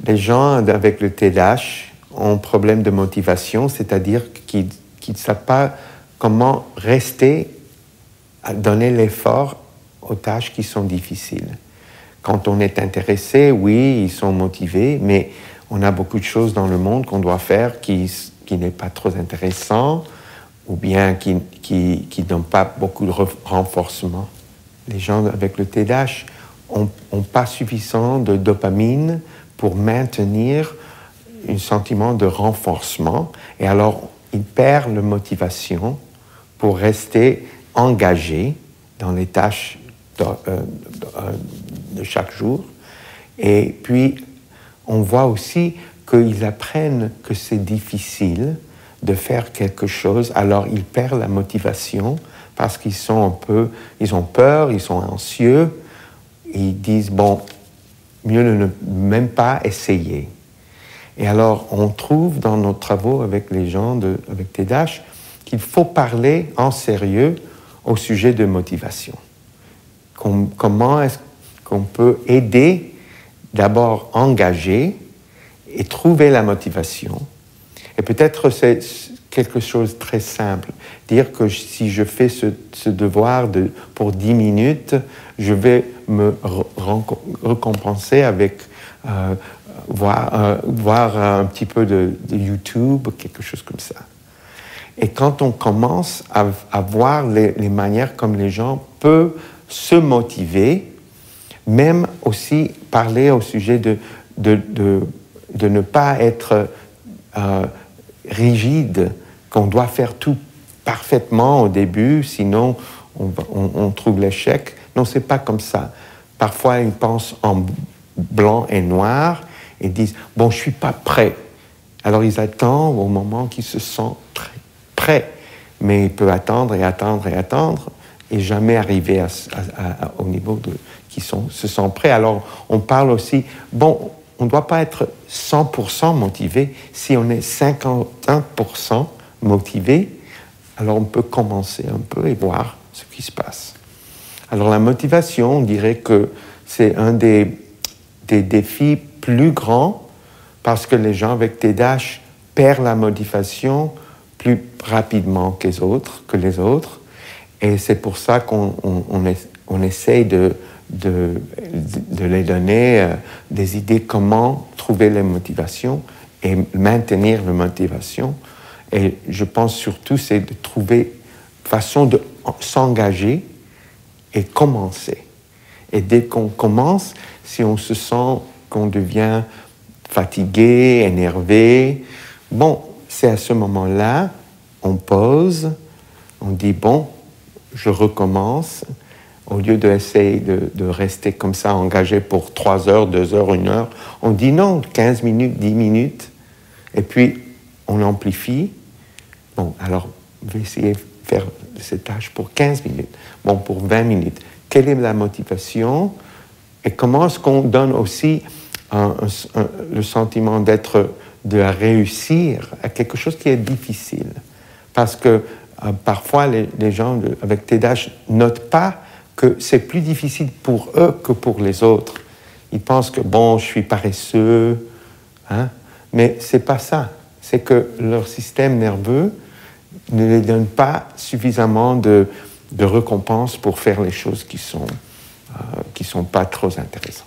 Les gens avec le TDAH ont un problème de motivation, c'est-à-dire qu'ils ne savent pas comment rester à donner l'effort aux tâches qui sont difficiles. Quand on est intéressé, oui, ils sont motivés, mais on a beaucoup de choses dans le monde qu'on doit faire qui n'est pas trop intéressant ou bien qui n'ont pas beaucoup de renforcement. Les gens avec le TDAH n'ont pas suffisamment de dopamine pour maintenir un sentiment de renforcement et alors ils perdent la motivation pour rester engagés dans les tâches de chaque jour. Et puis, on voit aussi qu'ils apprennent que c'est difficile de faire quelque chose, alors ils perdent la motivation parce qu'ils sont ils ont peur, ils sont anxieux, et ils disent, bon, mieux ne même pas essayer. Et alors, on trouve dans nos travaux avec les gens avec TDAH qu'il faut parler en sérieux au sujet de motivation. Comment est-ce qu'on peut aider, d'abord engager et trouver la motivation. Et peut-être c'est quelque chose de très simple. Dire que si je fais ce devoir pour 10 minutes, je vais me récompenser avec voir un petit peu de YouTube, quelque chose comme ça. Et quand on commence à voir les manières comme les gens peuvent se motiver, même aussi parler au sujet de ne pas être rigide, qu'on doit faire tout parfaitement au début, sinon on trouve l'échec. Non, c'est pas comme ça. Parfois, ils pensent en blanc et noir et disent « bon, je suis pas prêt ». Alors, ils attendent au moment qu'ils se sentent prêts. Mais ils peuvent attendre et attendre et attendre et jamais arriver au niveau qui se sentent prêts. Alors, on parle aussi, bon, on ne doit pas être 100% motivé. Si on est 51% motivé, alors on peut commencer un peu et voir ce qui se passe. Alors, la motivation, on dirait que c'est un des défis plus grands parce que les gens avec TDAH perdent la motivation plus rapidement que les autres. Et c'est pour ça qu'on essaye de les donner des idées comment trouver la motivation et maintenir la motivation. Et je pense surtout c'est de trouver façon de s'engager et commencer. Et dès qu'on commence, si on se sent qu'on devient fatigué, énervé, bon, c'est à ce moment-là, on pose, on dit, bon, je recommence, au lieu d'essayer de rester comme ça engagé pour 3 heures, 2 heures, 1 heure, on dit non, 15 minutes, 10 minutes, et puis on amplifie. Bon, alors, on va essayer de faire cette tâche pour 15 minutes, bon, pour 20 minutes. Quelle est la motivation et comment est-ce qu'on donne aussi le sentiment de réussir à quelque chose qui est difficile? Parce que parfois, les gens avec TDAH notent pas que c'est plus difficile pour eux que pour les autres. Ils pensent que, bon, je suis paresseux, hein? Mais c'est pas ça. C'est que leur système nerveux ne les donne pas suffisamment de récompenses pour faire les choses qui sont pas trop intéressantes.